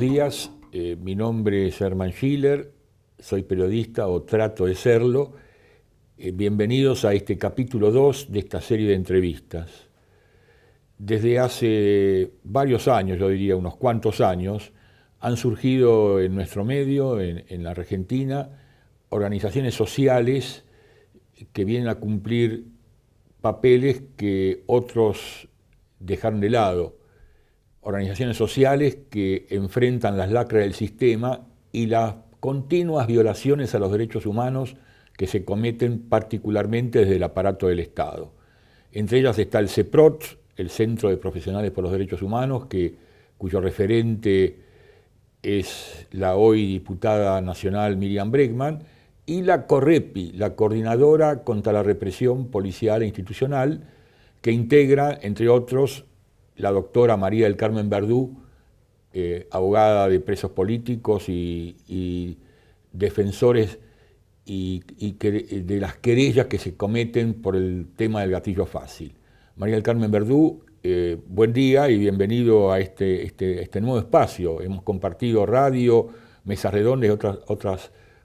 días. Mi nombre es Hermann Schiller, soy periodista o trato de serlo. Bienvenidos a este capítulo 2 de esta serie de entrevistas. Desde hace varios años, yo diría unos cuantos años, han surgido en nuestro medio, en la Argentina, organizaciones sociales que vienen a cumplir papeles que otros dejaron de lado. Organizaciones sociales que enfrentan las lacras del sistema y las continuas violaciones a los derechos humanos que se cometen particularmente desde el aparato del Estado. Entre ellas está el CEPROT, el Centro de Profesionales por los Derechos Humanos, cuyo referente es la hoy diputada nacional Miriam Bregman, y la CORREPI, la Coordinadora contra la Represión Policial e Institucional, que integra, entre otros, la doctora María del Carmen Verdú, abogada de presos políticos y defensores de las querellas que se cometen por el tema del gatillo fácil. María del Carmen Verdú, buen día y bienvenido a este nuevo espacio. Hemos compartido radio, mesas redondas y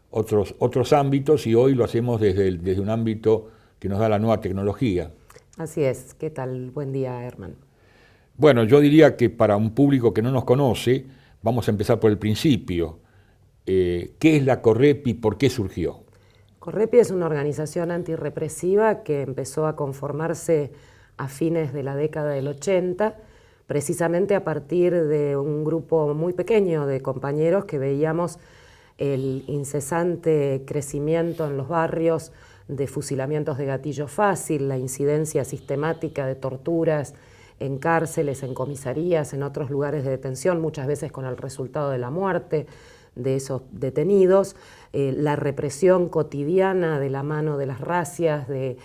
otros ámbitos, y hoy lo hacemos desde un ámbito que nos da la nueva tecnología. Así es. ¿Qué tal? Buen día, Herman. Bueno, yo diría que para un público que no nos conoce, vamos a empezar por el principio. ¿Qué es la CORREPI y por qué surgió? CORREPI es una organización antirrepresiva que empezó a conformarse a fines de la década del 80, precisamente a partir de un grupo muy pequeño de compañeros que veíamos el incesante crecimiento en los barrios de fusilamientos de gatillo fácil, la incidencia sistemática de torturas en cárceles, en comisarías, en otros lugares de detención, muchas veces con el resultado de la muerte de esos detenidos, la represión cotidiana de la mano de las racias, de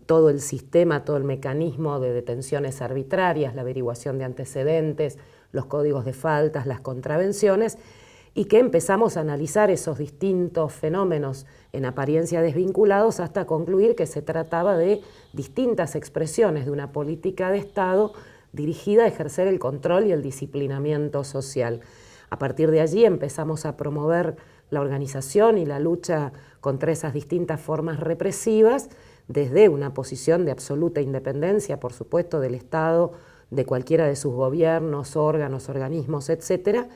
todo el sistema, todo el mecanismo de detenciones arbitrarias, la averiguación de antecedentes, los códigos de faltas, las contravenciones, y que empezamos a analizar esos distintos fenómenos en apariencia desvinculados hasta concluir que se trataba de distintas expresiones de una política de Estado dirigida a ejercer el control y el disciplinamiento social. A partir de allí empezamos a promover la organización y la lucha contra esas distintas formas represivas desde una posición de absoluta independencia, por supuesto, del Estado, de cualquiera de sus gobiernos, órganos, organismos, etcétera.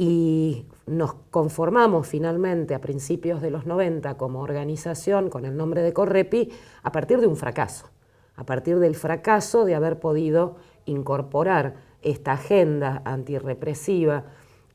Y nos conformamos finalmente a principios de los 90 como organización con el nombre de CORREPI a partir de un fracaso, a partir del fracaso de haber podido incorporar esta agenda antirrepresiva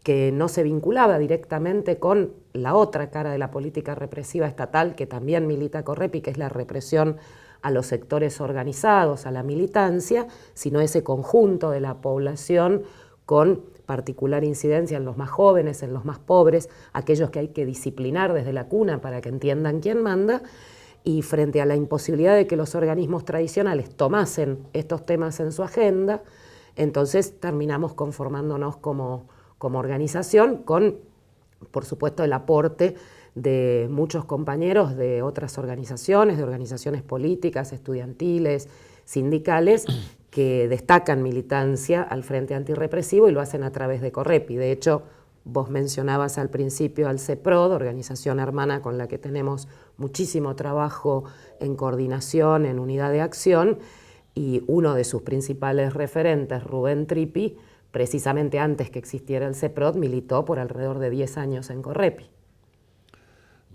que no se vinculaba directamente con la otra cara de la política represiva estatal que también milita CORREPI, que es la represión a los sectores organizados, a la militancia, sino ese conjunto de la población con particular incidencia en los más jóvenes, en los más pobres, aquellos que hay que disciplinar desde la cuna para que entiendan quién manda, y frente a la imposibilidad de que los organismos tradicionales tomasen estos temas en su agenda, entonces terminamos conformándonos como organización con, por supuesto, el aporte de muchos compañeros de otras organizaciones, de organizaciones políticas, estudiantiles, sindicales, que destacan militancia al Frente Antirrepresivo y lo hacen a través de CORREPI. De hecho, vos mencionabas al principio al CEPROD, organización hermana con la que tenemos muchísimo trabajo en coordinación, en unidad de acción, y uno de sus principales referentes, Rubén Trippi, precisamente antes que existiera el CEPROD, militó por alrededor de 10 años en CORREPI.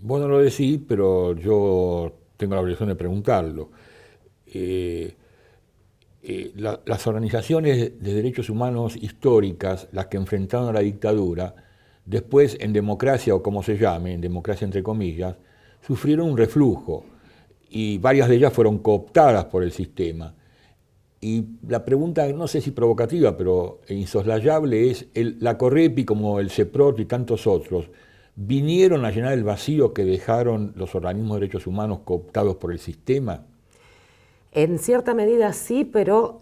Vos no lo decís, pero yo tengo la obligación de preguntarlo. Las organizaciones de derechos humanos históricas, las que enfrentaron a la dictadura, después en democracia, o como se llame, en democracia entre comillas, sufrieron un reflujo y varias de ellas fueron cooptadas por el sistema. Y la pregunta, no sé si provocativa, pero insoslayable, es la CORREPI, como el CEPROT y tantos otros, ¿vinieron a llenar el vacío que dejaron los organismos de derechos humanos cooptados por el sistema? En cierta medida sí, pero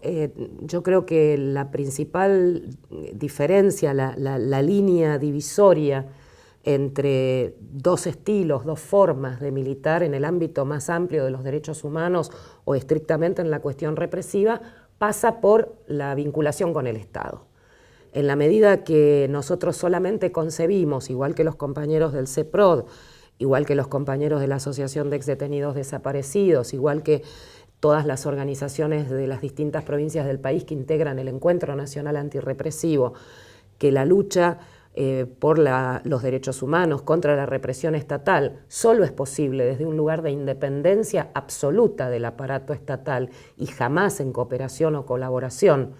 yo creo que la principal diferencia, la línea divisoria entre dos estilos, dos formas de militar en el ámbito más amplio de los derechos humanos o estrictamente en la cuestión represiva, pasa por la vinculación con el Estado. en la medida que nosotros solamente concebimos, igual que los compañeros del CEPROD, igual que los compañeros de la Asociación de Exdetenidos Desaparecidos, igual que todas las organizaciones de las distintas provincias del país que integran el Encuentro Nacional Antirrepresivo, que la lucha por los derechos humanos, contra la represión estatal, solo es posible desde un lugar de independencia absoluta del aparato estatal y jamás en cooperación o colaboración,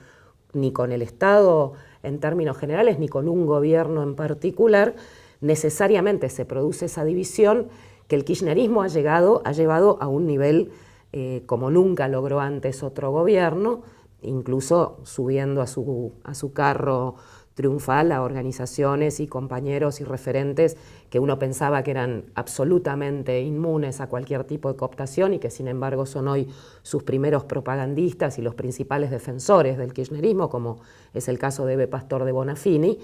ni con el Estado en términos generales, ni con un gobierno en particular, necesariamente se produce esa división que el kirchnerismo ha llevado a un nivel como nunca logró antes otro gobierno, incluso subiendo a su carro triunfal a organizaciones y compañeros y referentes que uno pensaba que eran absolutamente inmunes a cualquier tipo de cooptación y que sin embargo son hoy sus primeros propagandistas y los principales defensores del kirchnerismo, como es el caso de Eve Pastor de Bonafini,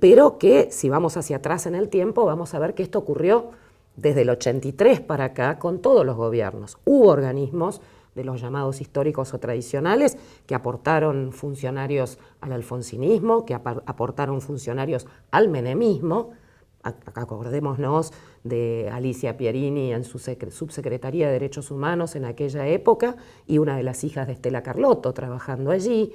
pero que si vamos hacia atrás en el tiempo vamos a ver que esto ocurrió desde el 83 para acá con todos los gobiernos. Hubo organismos de los llamados históricos o tradicionales, que aportaron funcionarios al alfonsinismo, que aportaron funcionarios al menemismo. Acordémonos de Alicia Pierini en su subsecretaría de Derechos Humanos en aquella época y una de las hijas de Estela Carlotto trabajando allí.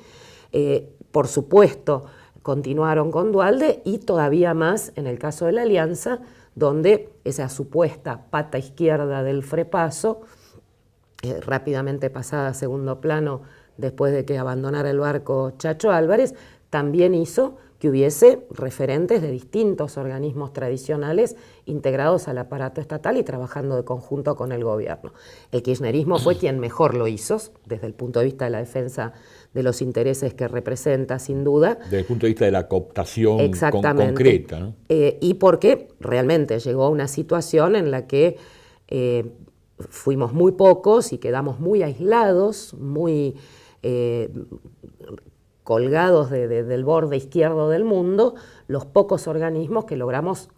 Por supuesto, continuaron con Duhalde y todavía más en el caso de la Alianza, donde esa supuesta pata izquierda del Frepaso, rápidamente pasada a segundo plano después de que abandonara el barco Chacho Álvarez, también hizo que hubiese referentes de distintos organismos tradicionales integrados al aparato estatal y trabajando de conjunto con el gobierno. El kirchnerismo fue quien mejor lo hizo, desde el punto de vista de la defensa de los intereses que representa, sin duda. Desde el punto de vista de la cooptación concreta, ¿no? Y porque realmente llegó a una situación en la que fuimos muy pocos y quedamos muy aislados, muy colgados del borde izquierdo del mundo, los pocos organismos que logramos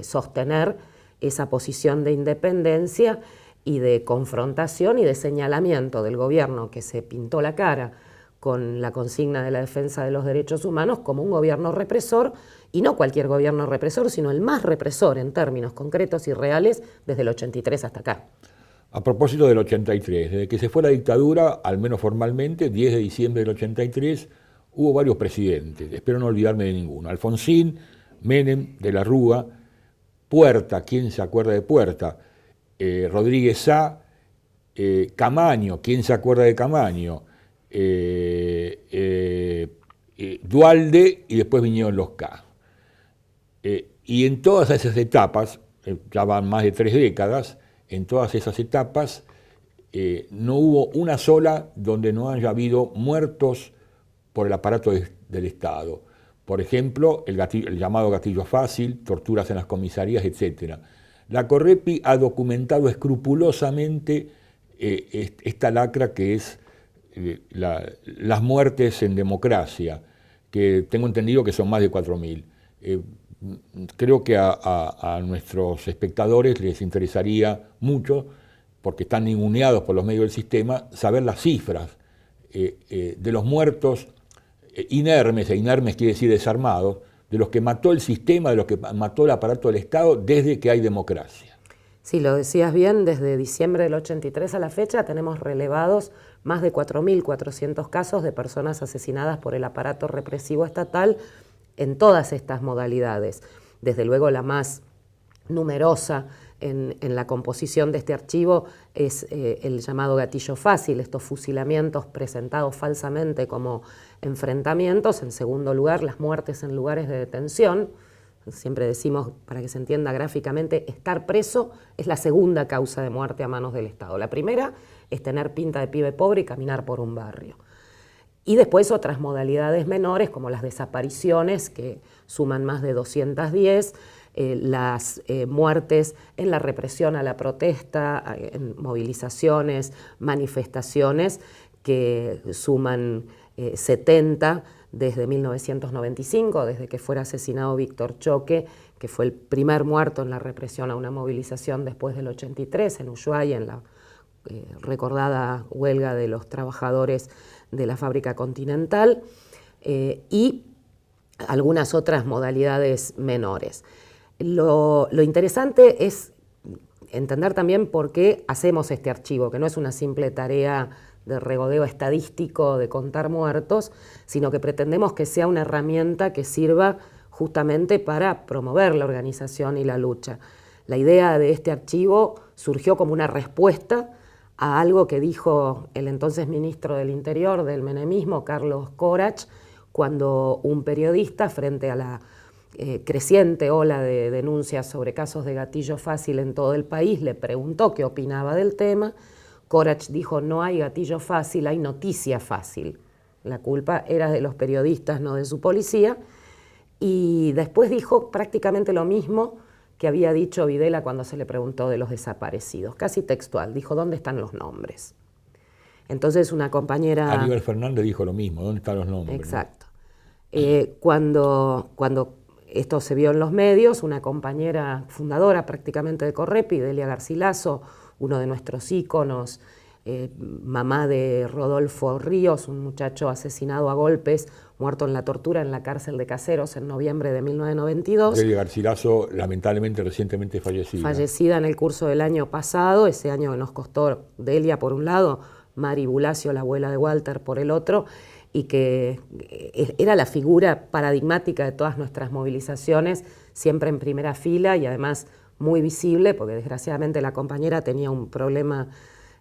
sostener esa posición de independencia y de confrontación y de señalamiento del gobierno que se pintó la cara con la consigna de la defensa de los derechos humanos como un gobierno represor, y no cualquier gobierno represor, sino el más represor en términos concretos y reales desde el 83 hasta acá. A propósito del 83, desde que se fue la dictadura, al menos formalmente, 10 de diciembre del 83, hubo varios presidentes, espero no olvidarme de ninguno. Alfonsín, Menem, de la Rúa, Puerta, ¿quién se acuerda de Puerta? Rodríguez Sá, Camaño, ¿quién se acuerda de Camaño? Duhalde y después vinieron los K. Y en todas esas etapas, ya van más de 3 décadas, en todas esas etapas no hubo una sola donde no haya habido muertos por el aparato del Estado. Por ejemplo, el llamado gatillo fácil, torturas en las comisarías, etc. La Correpi ha documentado escrupulosamente esta lacra que es las muertes en democracia, que tengo entendido que son más de 4.000. Creo que a nuestros espectadores les interesaría mucho, porque están ninguneados por los medios del sistema, saber las cifras de los muertos inermes, e inermes quiere decir desarmados, de los que mató el sistema, de los que mató el aparato del Estado desde que hay democracia. Sí, lo decías bien, desde diciembre del 83 a la fecha tenemos relevados más de 4.400 casos de personas asesinadas por el aparato represivo estatal en todas estas modalidades. Desde luego la más numerosa en la composición de este archivo es el llamado gatillo fácil, estos fusilamientos presentados falsamente como enfrentamientos. En segundo lugar, las muertes en lugares de detención. Siempre decimos, para que se entienda gráficamente, estar preso es la segunda causa de muerte a manos del Estado. La primera es tener pinta de pibe pobre y caminar por un barrio. Y después otras modalidades menores, como las desapariciones, que suman más de 210, las muertes en la represión a la protesta, en movilizaciones, manifestaciones, que suman 70 desde 1995, desde que fuera asesinado Víctor Choque, que fue el primer muerto en la represión a una movilización después del 83 en Ushuaia, en la recordada huelga de los trabajadores de la fábrica Continental, y algunas otras modalidades menores. Lo interesante es entender también por qué hacemos este archivo, que no es una simple tarea de regodeo estadístico, de contar muertos, sino que pretendemos que sea una herramienta que sirva justamente para promover la organización y la lucha. La idea de este archivo surgió como una respuesta a algo que dijo el entonces ministro del Interior del menemismo, Carlos Corach, cuando un periodista, frente a la creciente ola de denuncias sobre casos de gatillo fácil en todo el país, le preguntó qué opinaba del tema. Corach dijo: no hay gatillo fácil, hay noticia fácil. La culpa era de los periodistas, no de su policía. Y después dijo prácticamente lo mismo que había dicho Videla cuando se le preguntó de los desaparecidos, casi textual. Dijo: ¿dónde están los nombres? Entonces una compañera... Aníbal Fernández dijo lo mismo: ¿dónde están los nombres? Exacto. Cuando esto se vio en los medios, una compañera fundadora prácticamente de Correpi, Delia Garcilaso, uno de nuestros íconos, mamá de Rodolfo Ríos, un muchacho asesinado a golpes, muerto en la tortura en la cárcel de Caseros en noviembre de 1992. Delia Garcilaso, lamentablemente recientemente fallecida. Fallecida en el curso del año pasado, ese año que nos costó Delia por un lado, Mari Bulacio, la abuela de Walter, por el otro, y que era la figura paradigmática de todas nuestras movilizaciones, siempre en primera fila y además muy visible, porque desgraciadamente la compañera tenía un problema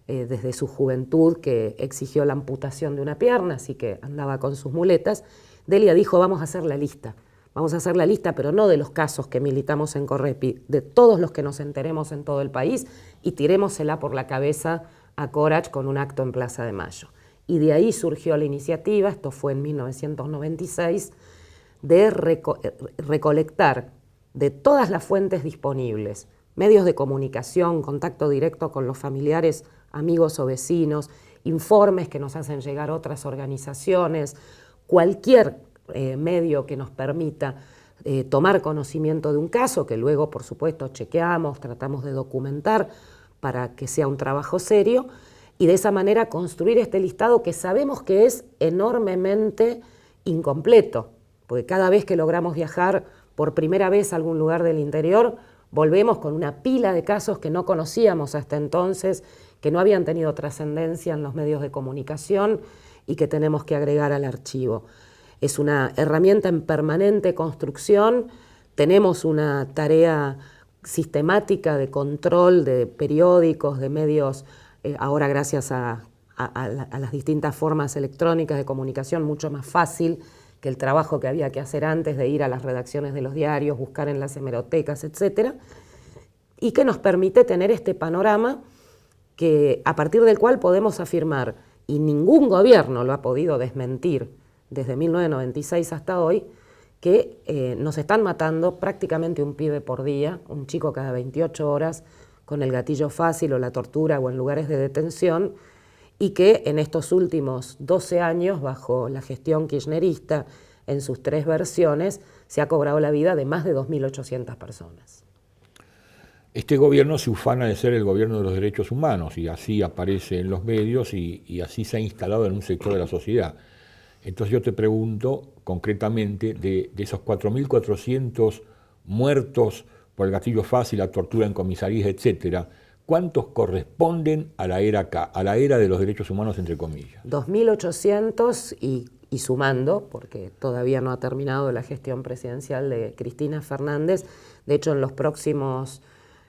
desde su juventud que exigió la amputación de una pierna, así que andaba con sus muletas. Delia dijo: vamos a hacer la lista, pero no de los casos que militamos en Correpi, de todos los que nos enteremos en todo el país, y tirémosela por la cabeza a Corach con un acto en Plaza de Mayo. Y de ahí surgió la iniciativa, esto fue en 1996, de recolectar de todas las fuentes disponibles, medios de comunicación, contacto directo con los familiares, amigos o vecinos, informes que nos hacen llegar otras organizaciones, cualquier medio que nos permita tomar conocimiento de un caso, que luego, por supuesto, chequeamos, tratamos de documentar para que sea un trabajo serio, y de esa manera construir este listado que sabemos que es enormemente incompleto, porque cada vez que logramos viajar por primera vez a algún lugar del interior, volvemos con una pila de casos que no conocíamos hasta entonces, que no habían tenido trascendencia en los medios de comunicación y que tenemos que agregar al archivo. Es una herramienta en permanente construcción, tenemos una tarea sistemática de control de periódicos, de medios, ahora gracias a las distintas formas electrónicas de comunicación, mucho más fácil que el trabajo que había que hacer antes de ir a las redacciones de los diarios, buscar en las hemerotecas, etc. Y que nos permite tener este panorama que, a partir del cual podemos afirmar, y ningún gobierno lo ha podido desmentir desde 1996 hasta hoy, que nos están matando prácticamente un pibe por día, un chico cada 28 horas, con el gatillo fácil o la tortura o en lugares de detención, y que en estos últimos 12 años, bajo la gestión kirchnerista, en sus 3 versiones, se ha cobrado la vida de más de 2.800 personas. Este gobierno se ufana de ser el gobierno de los derechos humanos, y así aparece en los medios y así se ha instalado en un sector de la sociedad. Entonces yo te pregunto concretamente, de esos 4.400 muertos por el gatillo fácil, la tortura en comisarías, etcétera, ¿cuántos corresponden a la era K, a la era de los derechos humanos, entre comillas? 2.800 y sumando, porque todavía no ha terminado la gestión presidencial de Cristina Fernández. De hecho, en los próximos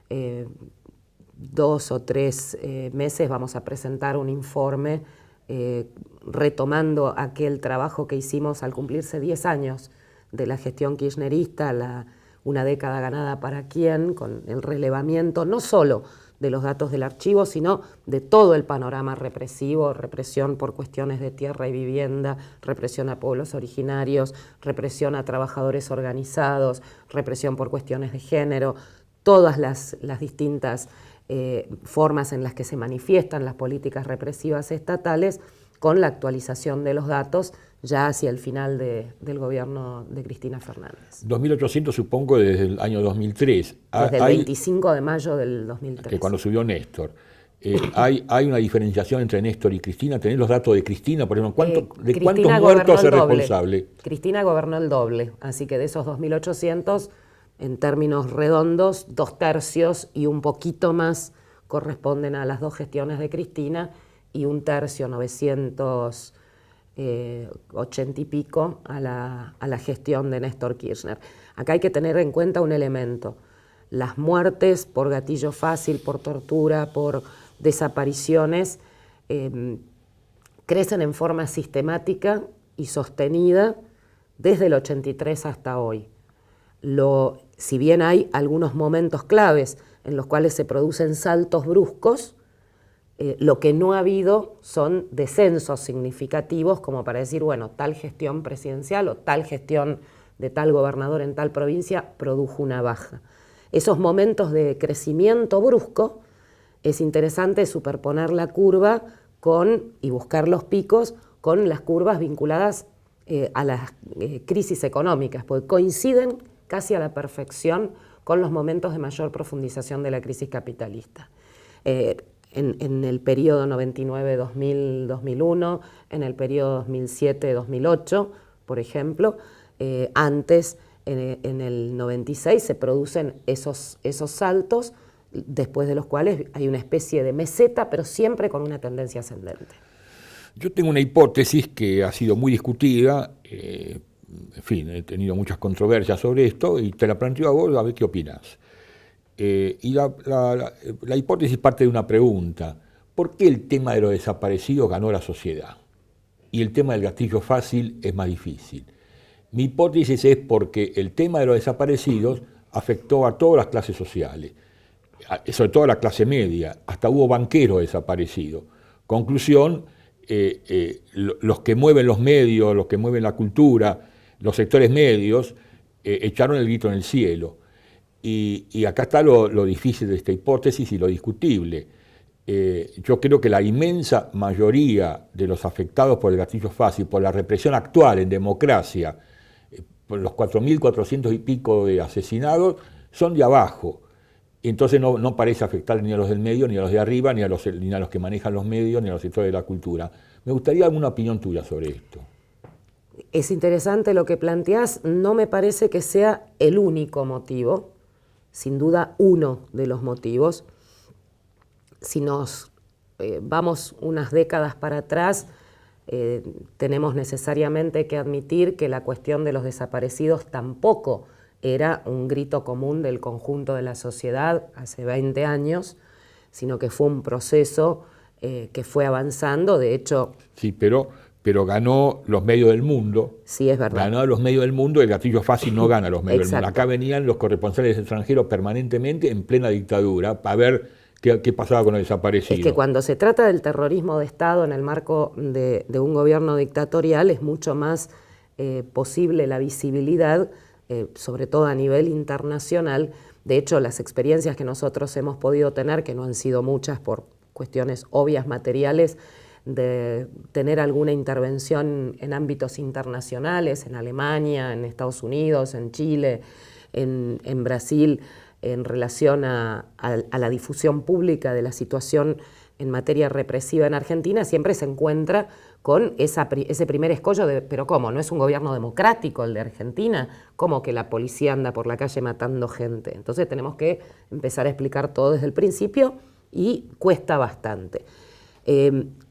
2 o 3 meses vamos a presentar un informe retomando aquel trabajo que hicimos al cumplirse 10 años de la gestión kirchnerista, una década ganada para quién, con el relevamiento no solo de los datos del archivo, sino de todo el panorama represivo, represión por cuestiones de tierra y vivienda, represión a pueblos originarios, represión a trabajadores organizados, represión por cuestiones de género, todas las distintas formas en las que se manifiestan las políticas represivas estatales, con la actualización de los datos ya hacia el final del gobierno de Cristina Fernández. 2.800 supongo desde el año 2003. Desde el 25 de mayo del 2003. Que cuando subió Néstor. Hay una diferenciación entre Néstor y Cristina. ¿Tenés los datos de Cristina, por ejemplo? ¿De cuántos Cristina muertos es gobernó el doble. responsable? Cristina gobernó el doble, así que de esos 2.800, en términos redondos, 2/3 y un poquito más corresponden a las dos gestiones de Cristina y 1/3, 980 y pico, a la gestión de Néstor Kirchner. Acá hay que tener en cuenta un elemento. Las muertes por gatillo fácil, por tortura, por desapariciones, crecen en forma sistemática y sostenida desde el 83 hasta hoy. Si bien hay algunos momentos claves en los cuales se producen saltos bruscos, lo que no ha habido son descensos significativos como para decir, bueno, tal gestión presidencial o tal gestión de tal gobernador en tal provincia produjo una baja. Esos momentos de crecimiento brusco, es interesante superponer la curva y buscar los picos con las curvas vinculadas a las crisis económicas, porque coinciden casi a la perfección con los momentos de mayor profundización de la crisis capitalista. En el periodo 99-2000-2001, en el periodo 2007-2008, por ejemplo, antes, en el 96, se producen esos saltos, después de los cuales hay una especie de meseta, pero siempre con una tendencia ascendente. Yo tengo una hipótesis que ha sido muy discutida, en fin, he tenido muchas controversias sobre esto y te la planteo a vos a ver qué opinás. Y la hipótesis parte de una pregunta: ¿por qué el tema de los desaparecidos ganó la sociedad y el tema del gatillo fácil es más difícil? Mi hipótesis es porque el tema de los desaparecidos afectó a todas las clases sociales, sobre todo a la clase media, hasta hubo banqueros desaparecidos. Conclusión, los que mueven los medios, los que mueven la cultura, los sectores medios, echaron el grito en el cielo. Y acá está lo difícil de esta hipótesis y lo discutible. Yo creo que la inmensa mayoría de los afectados por el gatillo fácil, por la represión actual en democracia, por los 4.400 y pico de asesinados, son de abajo. Entonces no parece afectar ni a los del medio, ni a los de arriba, ni a los que manejan los medios, ni a los sectores de la cultura. Me gustaría alguna opinión tuya sobre esto. Es interesante lo que planteás. No me parece que sea el único motivo, sin duda uno de los motivos. Si nos vamos unas décadas para atrás, tenemos necesariamente que admitir que la cuestión de los desaparecidos tampoco era un grito común del conjunto de la sociedad hace 20 años, sino que fue un proceso que fue avanzando. De hecho... Sí, pero ganó los medios del mundo. Sí, es verdad. Ganó a los medios del mundo, el gatillo fácil no gana a los medios del mundo. Acá venían los corresponsales extranjeros permanentemente en plena dictadura para ver qué pasaba con los desaparecidos. Es que cuando se trata del terrorismo de Estado en el marco de un gobierno dictatorial es mucho más posible la visibilidad, sobre todo a nivel internacional. De hecho, las experiencias que nosotros hemos podido tener, que no han sido muchas por cuestiones obvias materiales, de tener alguna intervención en ámbitos internacionales, en Alemania, en Estados Unidos, en Chile, en Brasil, en relación a la difusión pública de la situación en materia represiva en Argentina, siempre se encuentra con ese primer escollo de, pero ¿cómo? ¿No es un gobierno democrático el de Argentina? ¿Cómo que la policía anda por la calle matando gente? Entonces tenemos que empezar a explicar todo desde el principio y cuesta bastante.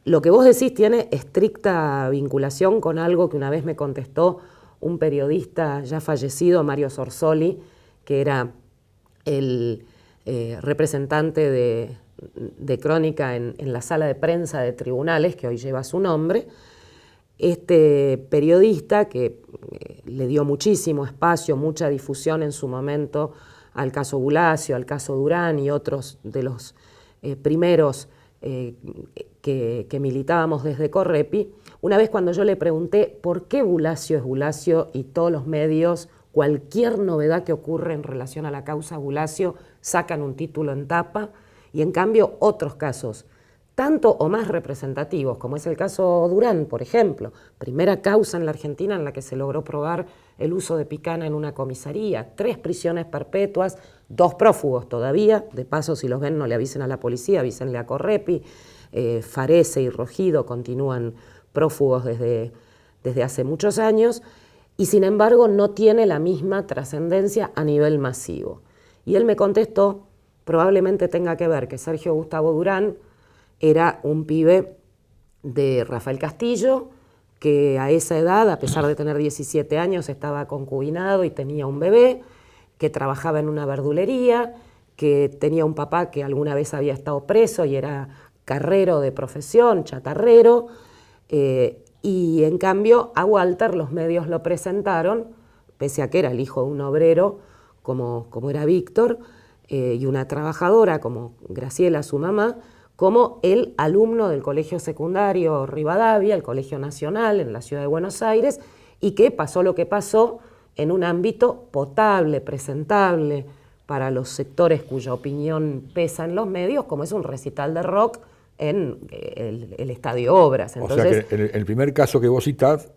Lo que vos decís tiene estricta vinculación con algo que una vez me contestó un periodista ya fallecido, Mario Sorsoli, que era el representante de Crónica en la sala de prensa de tribunales, que hoy lleva su nombre. Este periodista, que le dio muchísimo espacio, mucha difusión en su momento al caso Bulacio, al caso Durán y otros de los primeros que militábamos desde Correpi, una vez cuando yo le pregunté por qué Bulacio es Bulacio y todos los medios, cualquier novedad que ocurre en relación a la causa Bulacio, sacan un título en tapa, y en cambio otros casos tanto o más representativos, como es el caso Durán, por ejemplo, primera causa en la Argentina en la que se logró probar el uso de picana en una comisaría, 3 prisiones perpetuas, 2 prófugos todavía, de paso si los ven no le avisen a la policía, avísenle a Correpi, Farese y Rogido continúan prófugos desde hace muchos años, y sin embargo no tiene la misma trascendencia a nivel masivo. Y él me contestó, probablemente tenga que ver que Sergio Gustavo Durán era un pibe de Rafael Castillo, que a esa edad, a pesar de tener 17 años, estaba concubinado y tenía un bebé, que trabajaba en una verdulería, que tenía un papá que alguna vez había estado preso y era carrero de profesión, chatarrero, y en cambio a Walter los medios lo presentaron, pese a que era el hijo de un obrero como era Víctor, y una trabajadora como Graciela, su mamá, como el alumno del colegio secundario Rivadavia, el Colegio Nacional en la ciudad de Buenos Aires, y que pasó lo que pasó en un ámbito potable, presentable para los sectores cuya opinión pesa en los medios, como es un recital de rock en el Estadio Obras. Entonces, o sea que en el primer caso que vos citás,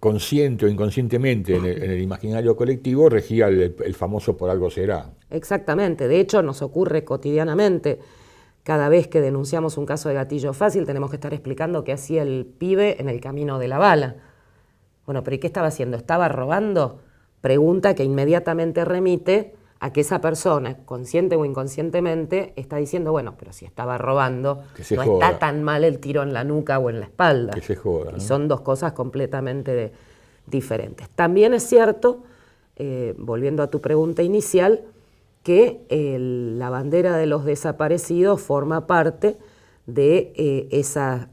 consciente o inconscientemente en el imaginario colectivo regía el famoso por algo será. Exactamente, de hecho nos ocurre cotidianamente. Cada vez que denunciamos un caso de gatillo fácil tenemos que estar explicando qué hacía el pibe en el camino de la bala. Bueno, pero ¿y qué estaba haciendo? ¿Estaba robando? Pregunta que inmediatamente remite a que esa persona, consciente o inconscientemente, está diciendo, bueno, pero si estaba robando, no está tan mal el tiro en la nuca o en la espalda. Que se joda, ¿no? Y son 2 cosas completamente diferentes. También es cierto, volviendo a tu pregunta inicial, que la bandera de los desaparecidos forma parte de esa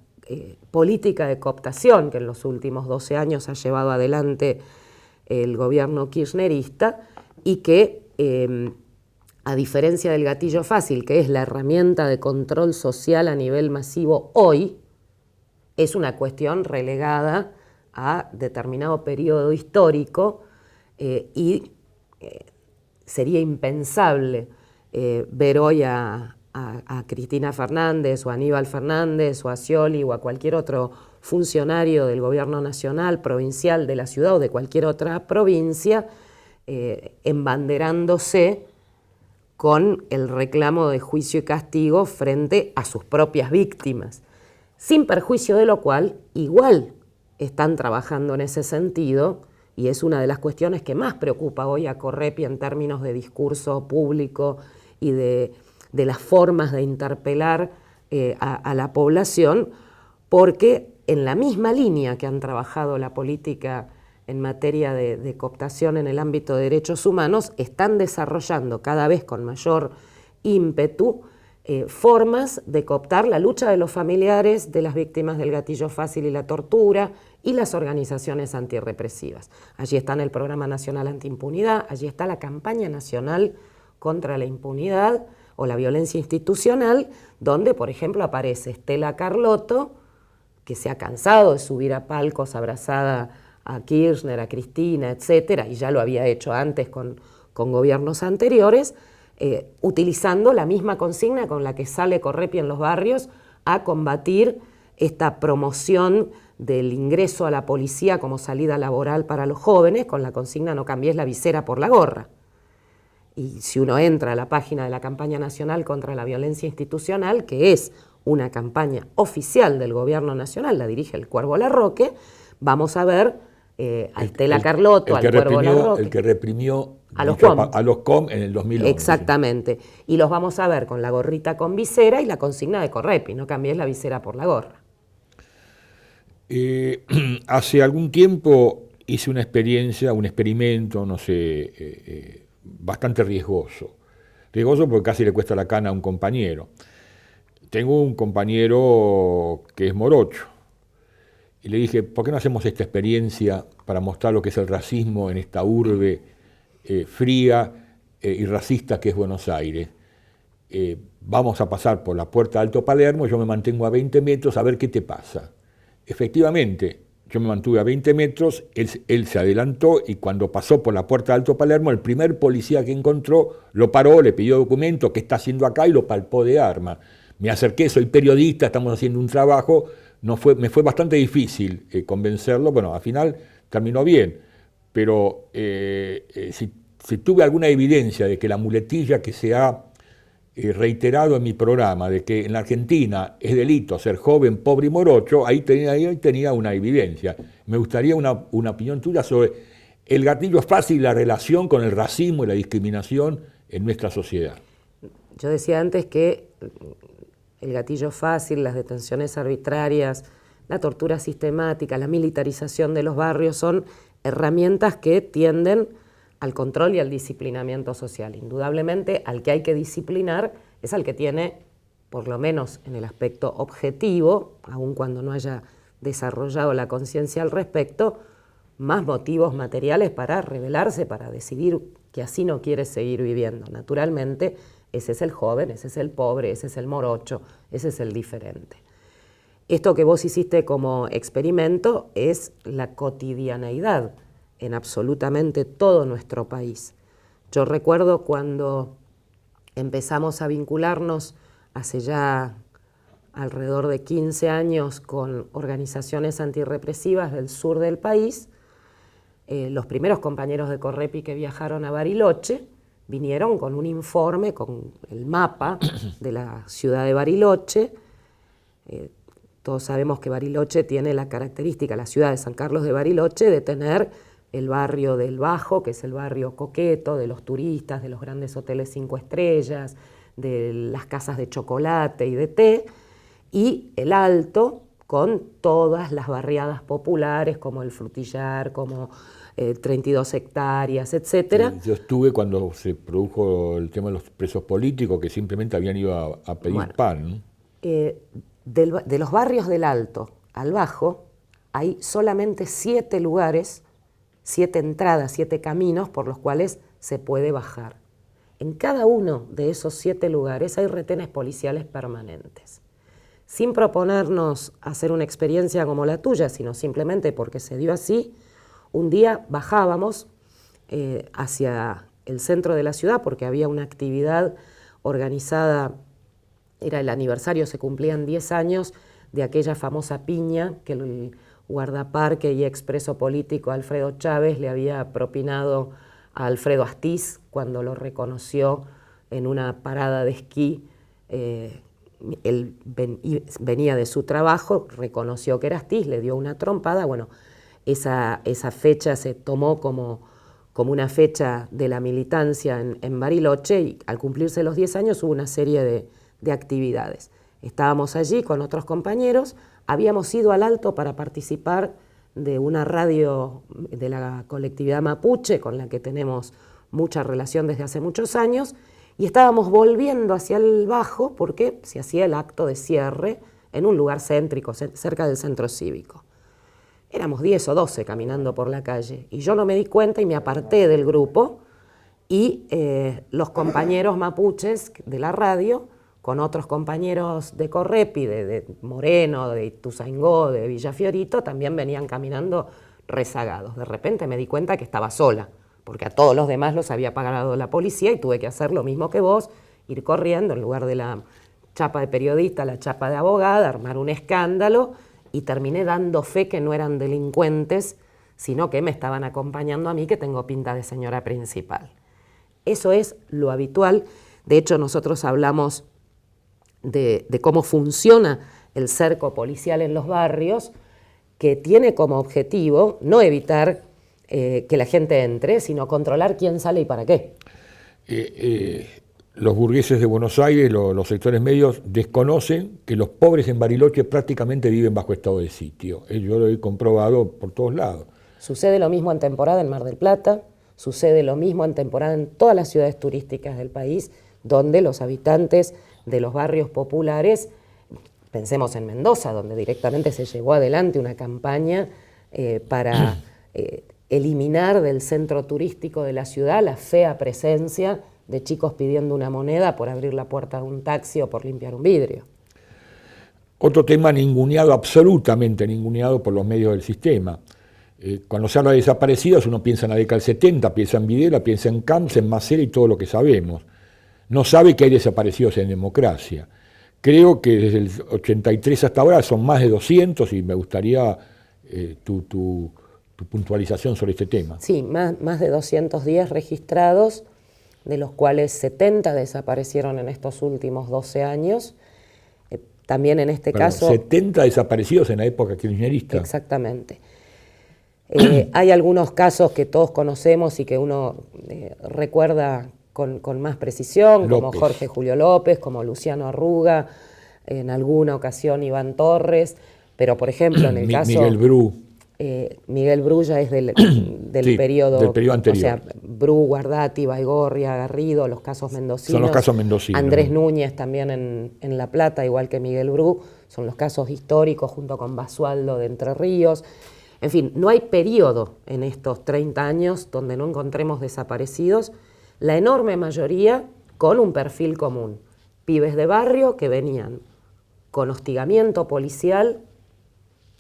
política de cooptación que en los últimos 12 años ha llevado adelante el gobierno kirchnerista y que, a diferencia del gatillo fácil, que es la herramienta de control social a nivel masivo hoy, es una cuestión relegada a determinado periodo histórico y sería impensable ver hoy a Cristina Fernández o a Aníbal Fernández o a Scioli o a cualquier otro funcionario del gobierno nacional, provincial de la ciudad o de cualquier otra provincia embanderándose con el reclamo de juicio y castigo frente a sus propias víctimas, sin perjuicio de lo cual igual están trabajando en ese sentido. Y es una de las cuestiones que más preocupa hoy a Correpi en términos de discurso público y de las formas de interpelar a la población, porque en la misma línea que han trabajado la política en materia de cooptación en el ámbito de derechos humanos, están desarrollando cada vez con mayor ímpetu formas de cooptar la lucha de los familiares de las víctimas del gatillo fácil y la tortura y las organizaciones antirrepresivas. Allí están el Programa Nacional Antiimpunidad, allí está la Campaña Nacional contra la Impunidad o la Violencia Institucional, donde, por ejemplo, aparece Estela Carlotto, que se ha cansado de subir a palcos abrazada a Kirchner, a Cristina, etcétera, y ya lo había hecho antes con gobiernos anteriores, utilizando la misma consigna con la que sale Correpi en los barrios a combatir esta promoción del ingreso a la policía como salida laboral para los jóvenes, con la consigna no cambies la visera por la gorra. Y si uno entra a la página de la Campaña Nacional contra la Violencia Institucional, que es una campaña oficial del Gobierno Nacional, la dirige el Cuervo Larroque, vamos a ver a Estela Carlotto, al Cuervo Larroque. El que reprimió a los COM en el 2011. Exactamente. Y los vamos a ver con la gorrita con visera y la consigna de Correpi, no cambies la visera por la gorra. Hace algún tiempo hice una experiencia, un experimento, no sé, bastante riesgoso. Riesgoso porque casi le cuesta la cana a un compañero. Tengo un compañero que es morocho. Y le dije, ¿por qué no hacemos esta experiencia para mostrar lo que es el racismo en esta urbe fría y racista que es Buenos Aires? Vamos a pasar por la puerta de Alto Palermo, yo me mantengo a 20 metros a ver qué te pasa. Efectivamente, yo me mantuve a 20 metros, él se adelantó y cuando pasó por la puerta de Alto Palermo, el primer policía que encontró lo paró, le pidió documento, ¿qué está haciendo acá? Y lo palpó de arma. me acerqué, soy periodista, estamos haciendo un trabajo, me fue bastante difícil convencerlo, bueno, al final terminó bien, pero si tuve alguna evidencia de que la muletilla que se ha reiterado en mi programa, de que en la Argentina es delito ser joven, pobre y morocho, ahí tenía una evidencia. Me gustaría una opinión tuya sobre el gatillo fácil y la relación con el racismo y la discriminación en nuestra sociedad. Yo decía antes que el gatillo fácil, las detenciones arbitrarias, la tortura sistemática, la militarización de los barrios son herramientas que tienden al control y al disciplinamiento social. Indudablemente, al que hay que disciplinar es al que tiene, por lo menos en el aspecto objetivo, aun cuando no haya desarrollado la conciencia al respecto, más motivos materiales para rebelarse, para decidir que así no quiere seguir viviendo. Naturalmente, ese es el joven, ese es el pobre, ese es el morocho, ese es el diferente. Esto que vos hiciste como experimento es la cotidianeidad en absolutamente todo nuestro país. Yo recuerdo cuando empezamos a vincularnos hace ya alrededor de 15 años con organizaciones antirrepresivas del sur del país, los primeros compañeros de Correpi que viajaron a Bariloche vinieron con un informe, con el mapa de la ciudad de Bariloche. Todos sabemos que Bariloche tiene la característica, la ciudad de San Carlos de Bariloche, de tener el barrio del Bajo, que es el barrio coqueto, de los turistas, de los grandes hoteles 5 estrellas, de las casas de chocolate y de té, y el Alto, con todas las barriadas populares, como el Frutillar, como 32 hectáreas, etc. Yo estuve cuando se produjo el tema de los presos políticos, que simplemente habían ido a pedir pan, ¿no? De los barrios del Alto al Bajo, hay solamente 7 lugares, 7 entradas, 7 caminos por los cuales se puede bajar. En cada uno de esos 7 lugares hay retenes policiales permanentes. Sin proponernos hacer una experiencia como la tuya, sino simplemente porque se dio así, un día bajábamos hacia el centro de la ciudad porque había una actividad organizada, era el aniversario, se cumplían 10 años de aquella famosa piña que el guardaparque y expreso político Alfredo Chávez le había propinado a Alfredo Astiz cuando lo reconoció en una parada de esquí. Él venía de su trabajo, reconoció que era Astiz, le dio una trompada. Bueno, esa fecha se tomó como una fecha de la militancia en Bariloche, y al cumplirse los 10 años hubo una serie de actividades. Estábamos allí con otros compañeros, habíamos ido al Alto para participar de una radio de la colectividad mapuche con la que tenemos mucha relación desde hace muchos años, y estábamos volviendo hacia el Bajo porque se hacía el acto de cierre en un lugar céntrico, cerca del centro cívico. Éramos 10 o 12 caminando por la calle y yo no me di cuenta y me aparté del grupo, y los compañeros mapuches de la radio, con otros compañeros de Correpi, de Moreno, de Ituzaingó, de Villafiorito, también venían caminando rezagados. De repente me di cuenta que estaba sola, porque a todos los demás los había pagado la policía y tuve que hacer lo mismo que vos, ir corriendo en lugar de la chapa de periodista, la chapa de abogada, armar un escándalo, y terminé dando fe que no eran delincuentes, sino que me estaban acompañando a mí, que tengo pinta de señora principal. Eso es lo habitual. De hecho, nosotros hablamos de cómo funciona el cerco policial en los barrios, que tiene como objetivo no evitar que la gente entre, sino controlar quién sale y para qué. Los burgueses de Buenos Aires, los sectores medios, desconocen que los pobres en Bariloche prácticamente viven bajo estado de sitio. Yo lo he comprobado por todos lados. Sucede lo mismo en temporada en Mar del Plata, sucede lo mismo en temporada en todas las ciudades turísticas del país, donde los habitantes de los barrios populares, pensemos en Mendoza, donde directamente se llevó adelante una campaña para eliminar del centro turístico de la ciudad la fea presencia de chicos pidiendo una moneda por abrir la puerta de un taxi o por limpiar un vidrio. Otro tema ninguneado, absolutamente ninguneado por los medios del sistema. Cuando se habla de desaparecidos, uno piensa en la década del 70, piensa en Videla, piensa en Camps, en Macera y todo lo que sabemos. No sabe que hay desaparecidos en democracia, creo que desde el 83 hasta ahora son más de 200 y me gustaría tu puntualización sobre este tema. Sí, más de 210 registrados, de los cuales 70 desaparecieron en estos últimos 12 años. También en este caso... 70 desaparecidos en la época kirchnerista. Exactamente. Hay algunos casos que todos conocemos y que uno recuerda con más precisión, como Jorge Julio López, como Luciano Arruga, en alguna ocasión Iván Torres, pero por ejemplo en el caso... Miguel Bru. Miguel Bru ya es del sí, periodo anterior. O sea, Bru, Guardati, Baigorria, Garrido, los casos mendocinos. Son los casos mendocinos. Andrés Núñez también en La Plata, igual que Miguel Bru, son los casos históricos junto con Basualdo de Entre Ríos. En fin, no hay periodo en estos 30 años donde no encontremos desaparecidos, la enorme mayoría con un perfil común. Pibes de barrio que venían con hostigamiento policial,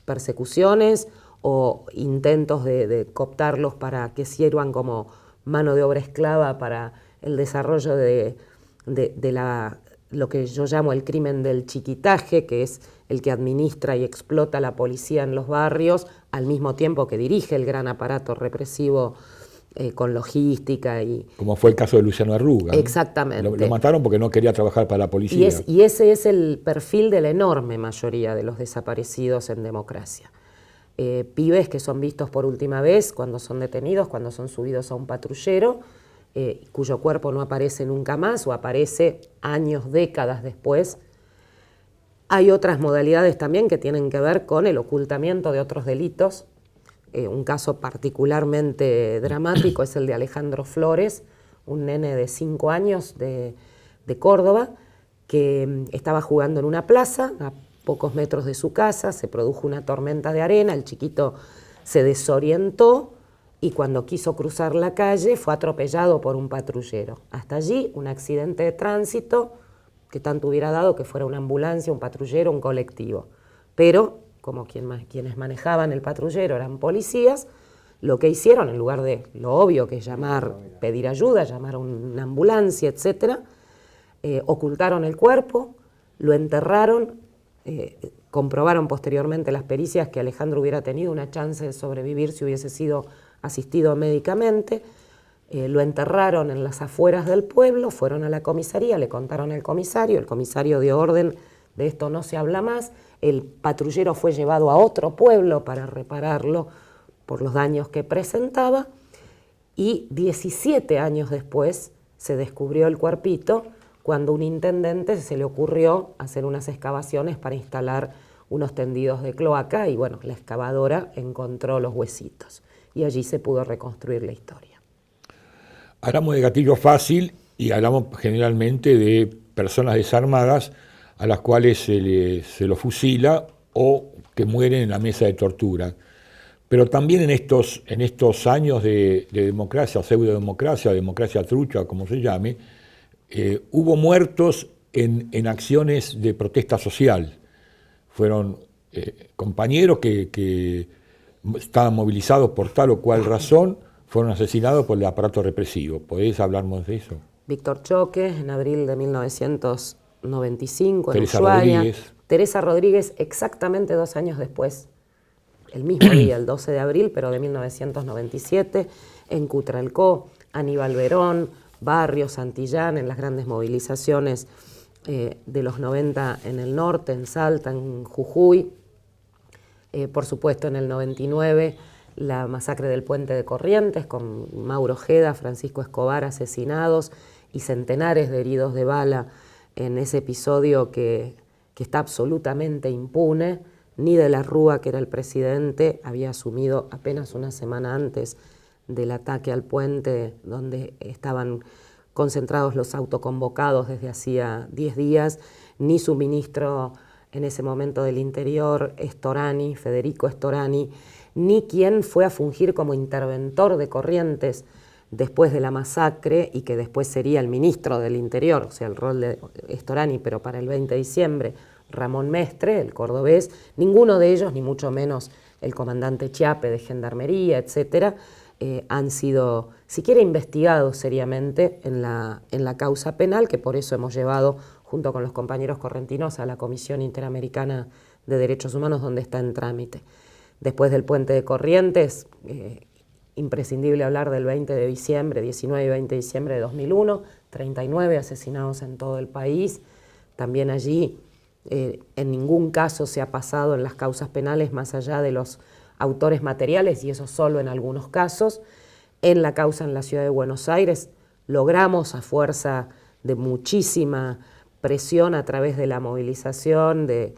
persecuciones o intentos de cooptarlos para que sirvan como mano de obra esclava para el desarrollo de lo que yo llamo el crimen del chiquitaje, que es el que administra y explota la policía en los barrios, al mismo tiempo que dirige el gran aparato represivo con logística. Como fue el caso de Luciano Arruga. Exactamente. Lo mataron porque no quería trabajar para la policía. Y ese es el perfil de la enorme mayoría de los desaparecidos en democracia. Pibes que son vistos por última vez cuando son detenidos, cuando son subidos a un patrullero, cuyo cuerpo no aparece nunca más o aparece años, décadas después. Hay otras modalidades también que tienen que ver con el ocultamiento de otros delitos. Un caso particularmente dramático es el de Alejandro Flores, un nene de 5 años de Córdoba, que estaba jugando en una plaza a pocos metros de su casa, se produjo una tormenta de arena, el chiquito se desorientó y cuando quiso cruzar la calle fue atropellado por un patrullero. Hasta allí un accidente de tránsito que tanto hubiera dado que fuera una ambulancia, un patrullero, un colectivo. Pero, como quienes manejaban el patrullero eran policías, lo que hicieron, en lugar de lo obvio que es pedir ayuda, llamar a una ambulancia, etc., ocultaron el cuerpo, lo enterraron. Comprobaron posteriormente las pericias que Alejandro hubiera tenido una chance de sobrevivir si hubiese sido asistido médicamente. Lo enterraron en las afueras del pueblo, fueron a la comisaría, le contaron al comisario, el comisario dio orden, de esto no se habla más, el patrullero fue llevado a otro pueblo para repararlo por los daños que presentaba y 17 años después se descubrió el cuerpito cuando un intendente se le ocurrió hacer unas excavaciones para instalar unos tendidos de cloaca y bueno, la excavadora encontró los huesitos y allí se pudo reconstruir la historia. Hablamos de gatillo fácil y hablamos generalmente de personas desarmadas a las cuales se los fusila o que mueren en la mesa de tortura. Pero también en estos años de democracia, pseudodemocracia, democracia trucha, como se llame, hubo muertos en acciones de protesta social. Fueron compañeros que estaban movilizados por tal o cual razón, fueron asesinados por el aparato represivo. ¿Podés hablarnos de eso? Víctor Choque, en abril de 1995, en Teresa Ushuaia. Rodríguez. Teresa Rodríguez, exactamente 2 años después, el mismo día, el 12 de abril, pero de 1997, en Cutralcó, Aníbal Verón, Barrio, Santillán, en las grandes movilizaciones de los 90 en el norte, en Salta, en Jujuy. Por supuesto, en el 99, la masacre del Puente de Corrientes, con Mauro Ojeda, Francisco Escobar asesinados y centenares de heridos de bala en ese episodio que está absolutamente impune. Ni de la Rúa, que era el presidente, había asumido apenas una semana antes del ataque al puente, donde estaban concentrados los autoconvocados desde hacía 10 días, ni su ministro en ese momento del Interior, Storani, Federico Storani, ni quien fue a fungir como interventor de Corrientes después de la masacre y que después sería el ministro del Interior, o sea, el rol de Storani, pero para el 20 de diciembre, Ramón Mestre, el cordobés, ninguno de ellos, ni mucho menos el comandante Chiappe de Gendarmería, etcétera, han sido siquiera investigados seriamente en la causa penal, que por eso hemos llevado junto con los compañeros correntinos, a la Comisión Interamericana de Derechos Humanos, donde está en trámite. Después del puente de Corrientes, imprescindible hablar del 20 de diciembre, 19 y 20 de diciembre de 2001, 39 asesinados en todo el país. También allí en ningún caso se ha pasado en las causas penales más allá de los autores materiales, y eso solo en algunos casos. En la causa en la ciudad de Buenos Aires logramos, a fuerza de muchísima presión a través de la movilización, de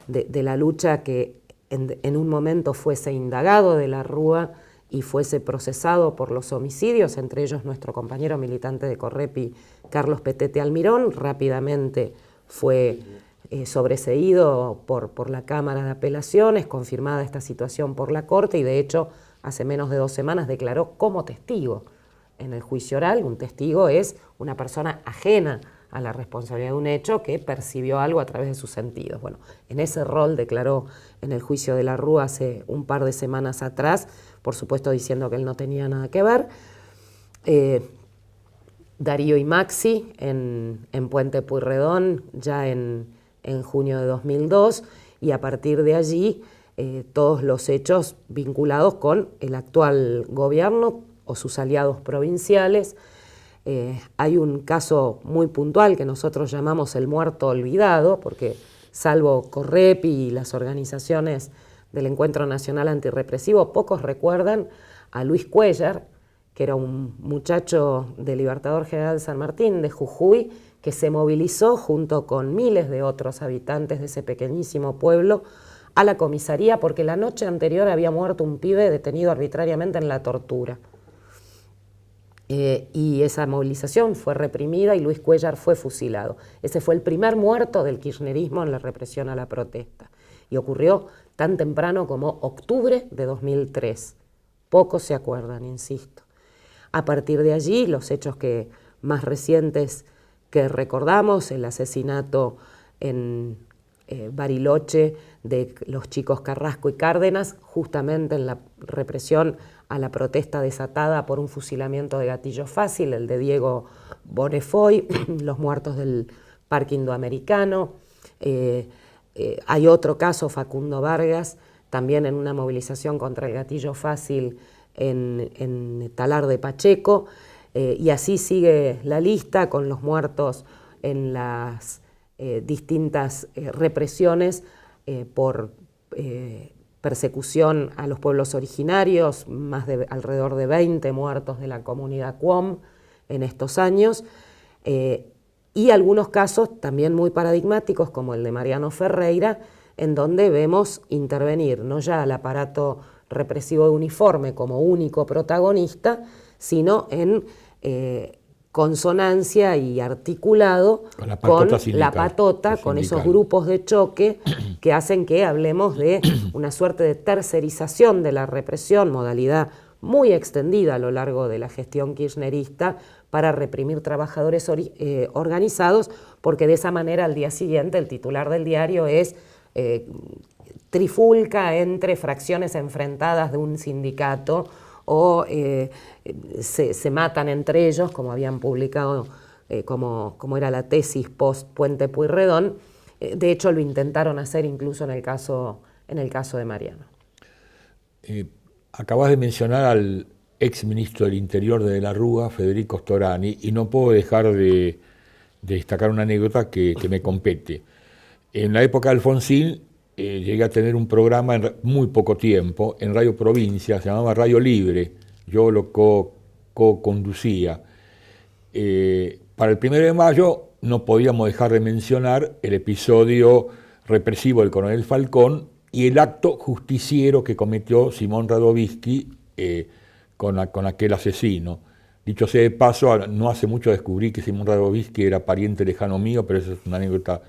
la lucha, que en un momento fuese indagado de la Rúa y fuese procesado por los homicidios, entre ellos nuestro compañero militante de Correpi, Carlos Petete Almirón. Rápidamente fue sobreseído por la Cámara de Apelaciones, confirmada esta situación por la Corte, y de hecho hace menos de 2 semanas declaró como testigo en el juicio oral. Un testigo es una persona ajena a la responsabilidad de un hecho que percibió algo a través de sus sentidos. Bueno, en ese rol declaró en el juicio de la Rúa hace un par de semanas atrás, por supuesto diciendo que él no tenía nada que ver. Darío y Maxi en Puente Pueyrredón ya en junio de 2002, y a partir de allí todos los hechos vinculados con el actual gobierno o sus aliados provinciales. Hay un caso muy puntual que nosotros llamamos el muerto olvidado, porque salvo Correpi y las organizaciones del Encuentro Nacional Antirrepresivo, pocos recuerdan a Luis Cuellar, que era un muchacho de Libertador General San Martín, de Jujuy, que se movilizó junto con miles de otros habitantes de ese pequeñísimo pueblo a la comisaría porque la noche anterior había muerto un pibe detenido arbitrariamente en La Tortura. Y esa movilización fue reprimida y Luis Cuellar fue fusilado. Ese fue el primer muerto del kirchnerismo en la represión a la protesta. Y ocurrió tan temprano como octubre de 2003. Pocos se acuerdan, insisto. A partir de allí, los hechos más recientes que recordamos, el asesinato en Bariloche de los chicos Carrasco y Cárdenas, justamente en la represión a la protesta desatada por un fusilamiento de gatillo fácil, el de Diego Bonnefoy, los muertos del Parque Indoamericano. Hay otro caso, Facundo Vargas, también en una movilización contra el gatillo fácil en Talar de Pacheco, y así sigue la lista con los muertos en las distintas represiones por persecución a los pueblos originarios, alrededor de 20 muertos de la comunidad Cuom en estos años, y algunos casos también muy paradigmáticos como el de Mariano Ferreira, en donde vemos intervenir no ya al aparato represivo de uniforme como único protagonista, sino en consonancia y articulado con la patota, con esos grupos de choque que hacen que hablemos de una suerte de tercerización de la represión, modalidad muy extendida a lo largo de la gestión kirchnerista para reprimir trabajadores organizados, porque de esa manera al día siguiente el titular del diario es trifulca entre fracciones enfrentadas de un sindicato, o se matan entre ellos, como habían publicado, como era la tesis post Puente Pueyrredón. De hecho, lo intentaron hacer incluso en el caso de Mariano. Acabas de mencionar al ex ministro del Interior de la Rúa, Federico Storani, y no puedo dejar de destacar una anécdota que me compete. En la época de Alfonsín, llegué a tener un programa en muy poco tiempo en Radio Provincia, se llamaba Radio Libre, yo lo co-conducía. Para el 1 de mayo no podíamos dejar de mencionar el episodio represivo del coronel Falcón y el acto justiciero que cometió Simón Radovisky con aquel asesino. Dicho sea de paso, no hace mucho descubrí que Simón Radovisky era pariente lejano mío, pero esa es una anécdota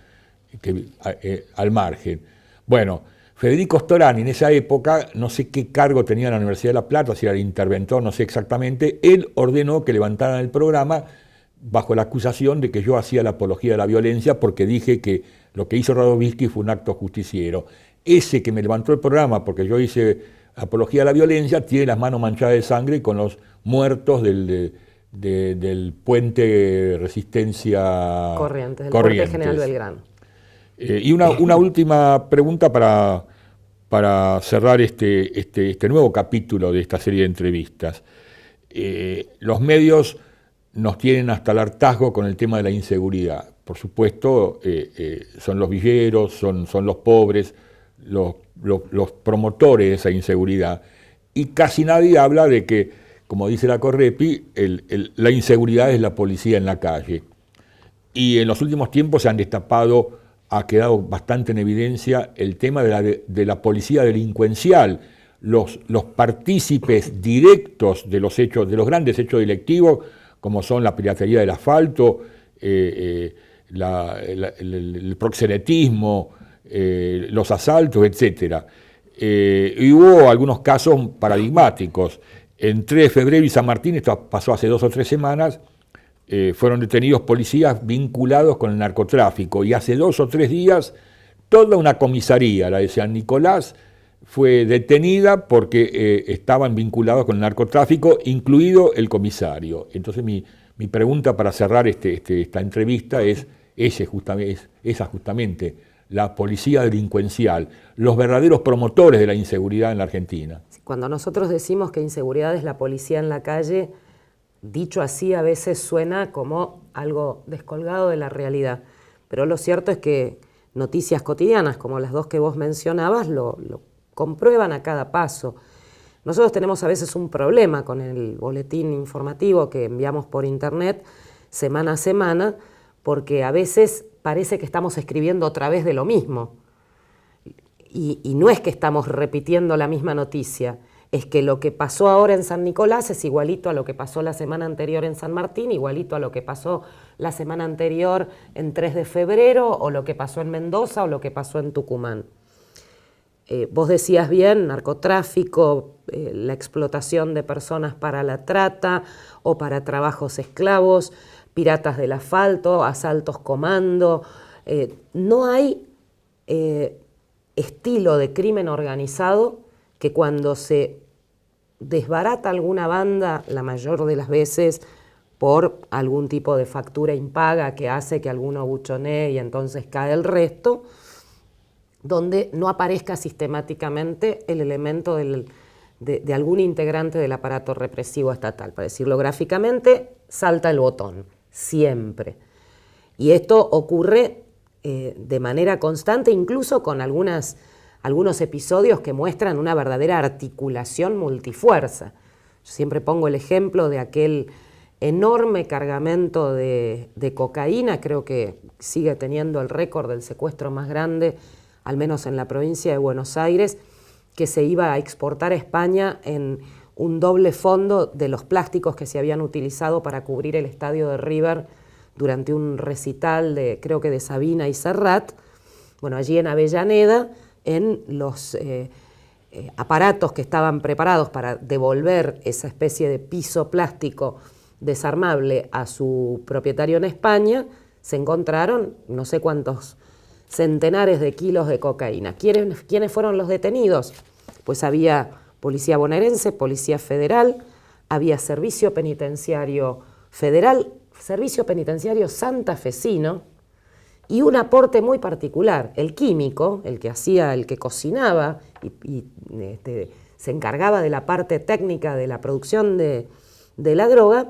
al margen. Bueno, Federico Storani en esa época, no sé qué cargo tenía en la Universidad de La Plata, si era el interventor, no sé exactamente, él ordenó que levantaran el programa bajo la acusación de que yo hacía la apología de la violencia porque dije que lo que hizo Radovisky fue un acto justiciero. Ese que me levantó el programa porque yo hice apología de la violencia tiene las manos manchadas de sangre con los muertos del puente Resistencia Corrientes, del puente General Belgrano. Y una última pregunta para cerrar este nuevo capítulo de esta serie de entrevistas. Los medios nos tienen hasta el hartazgo con el tema de la inseguridad. Por supuesto, son los villeros, son los pobres, los promotores de esa inseguridad. Y casi nadie habla de que, como dice la Correpi, la inseguridad es la policía en la calle. Y en los últimos tiempos se han destapado, ha quedado bastante en evidencia el tema de la policía delincuencial, los partícipes directos de los hechos, de los grandes hechos delictivos, como son la piratería del asfalto, el proxenetismo, los asaltos, etc. Y hubo algunos casos paradigmáticos. En 3 de febrero y San Martín, esto pasó hace 2 o 3 semanas, fueron detenidos policías vinculados con el narcotráfico, y hace 2 o 3 días toda una comisaría, la de San Nicolás, fue detenida porque estaban vinculados con el narcotráfico, incluido el comisario. Entonces mi pregunta para cerrar esta entrevista es esa justamente, la policía delincuencial, los verdaderos promotores de la inseguridad en la Argentina. Cuando nosotros decimos que inseguridad es la policía en la calle, dicho así a veces suena como algo descolgado de la realidad, pero lo cierto es que noticias cotidianas como las 2 que vos mencionabas lo comprueban a cada paso. Nosotros tenemos a veces un problema con el boletín informativo que enviamos por internet semana a semana, porque a veces parece que estamos escribiendo otra vez de lo mismo. Y no es que estamos repitiendo la misma noticia, es que lo que pasó ahora en San Nicolás es igualito a lo que pasó la semana anterior en San Martín, igualito a lo que pasó la semana anterior en 3 de febrero, o lo que pasó en Mendoza, o lo que pasó en Tucumán. Vos decías bien, narcotráfico, la explotación de personas para la trata o para trabajos esclavos, piratas del asfalto, asaltos comando. No hay estilo de crimen organizado que cuando se desbarata alguna banda, la mayor de las veces por algún tipo de factura impaga que hace que alguno buchonee y entonces cae el resto, donde no aparezca sistemáticamente el elemento de algún integrante del aparato represivo estatal. Para decirlo gráficamente, salta el botón, siempre. Y esto ocurre de manera constante, incluso con algunos episodios que muestran una verdadera articulación multifuerza. Yo siempre pongo el ejemplo de aquel enorme cargamento de cocaína, creo que sigue teniendo el récord del secuestro más grande, al menos en la provincia de Buenos Aires, que se iba a exportar a España en un doble fondo de los plásticos que se habían utilizado para cubrir el estadio de River durante un recital creo que de Sabina y Serrat. Bueno, allí en Avellaneda, en los aparatos que estaban preparados para devolver esa especie de piso plástico desarmable a su propietario en España, se encontraron no sé cuántos centenares de kilos de cocaína. ¿Quiénes fueron los detenidos? Pues había policía bonaerense, policía federal, había servicio penitenciario federal, servicio penitenciario santafesino, y un aporte muy particular, el químico, el que cocinaba y se encargaba de la parte técnica de la producción de la droga,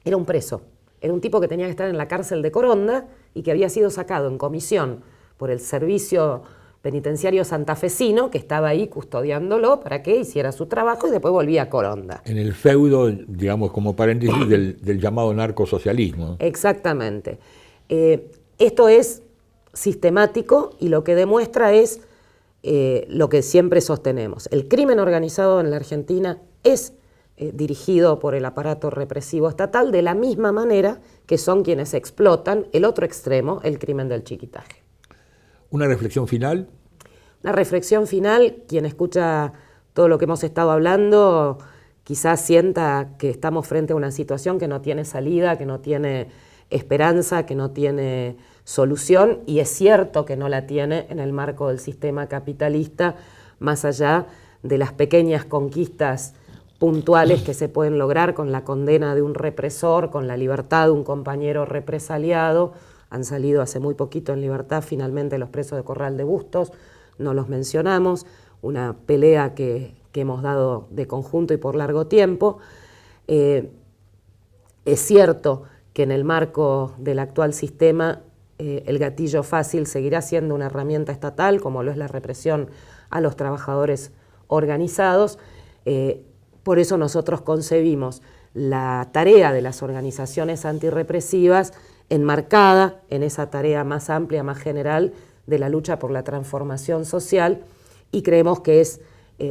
era un preso. Era un tipo que tenía que estar en la cárcel de Coronda y que había sido sacado en comisión por el servicio penitenciario santafesino, que estaba ahí custodiándolo para que hiciera su trabajo y después volvía a Coronda. En el feudo, digamos, como paréntesis, del llamado narcosocialismo. Exactamente. Esto es sistemático y lo que demuestra es lo que siempre sostenemos. El crimen organizado en la Argentina es dirigido por el aparato represivo estatal de la misma manera que son quienes explotan el otro extremo, el crimen del chiquitaje. ¿Una reflexión final? Una reflexión final, quien escucha todo lo que hemos estado hablando quizás sienta que estamos frente a una situación que no tiene salida, que no tiene esperanza, que no tiene solución, y es cierto que no la tiene en el marco del sistema capitalista, más allá de las pequeñas conquistas puntuales que se pueden lograr con la condena de un represor, con la libertad de un compañero represaliado. Han salido hace muy poquito en libertad finalmente los presos de Corral de Bustos, no los mencionamos, una pelea que hemos dado de conjunto y por largo tiempo. Es cierto que en el marco del actual sistema el gatillo fácil seguirá siendo una herramienta estatal, como lo es la represión a los trabajadores organizados. Por eso nosotros concebimos la tarea de las organizaciones antirrepresivas enmarcada en esa tarea más amplia, más general de la lucha por la transformación social, y creemos que es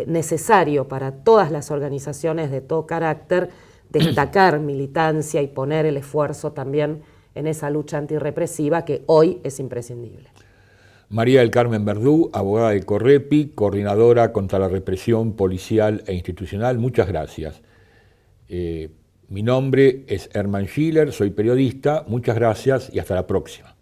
necesario para todas las organizaciones de todo carácter destacar militancia y poner el esfuerzo también en esa lucha antirrepresiva que hoy es imprescindible. María del Carmen Verdú, abogada de Correpi, coordinadora contra la represión policial e institucional, muchas gracias. Mi nombre es Hermann Schiller, soy periodista, muchas gracias y hasta la próxima.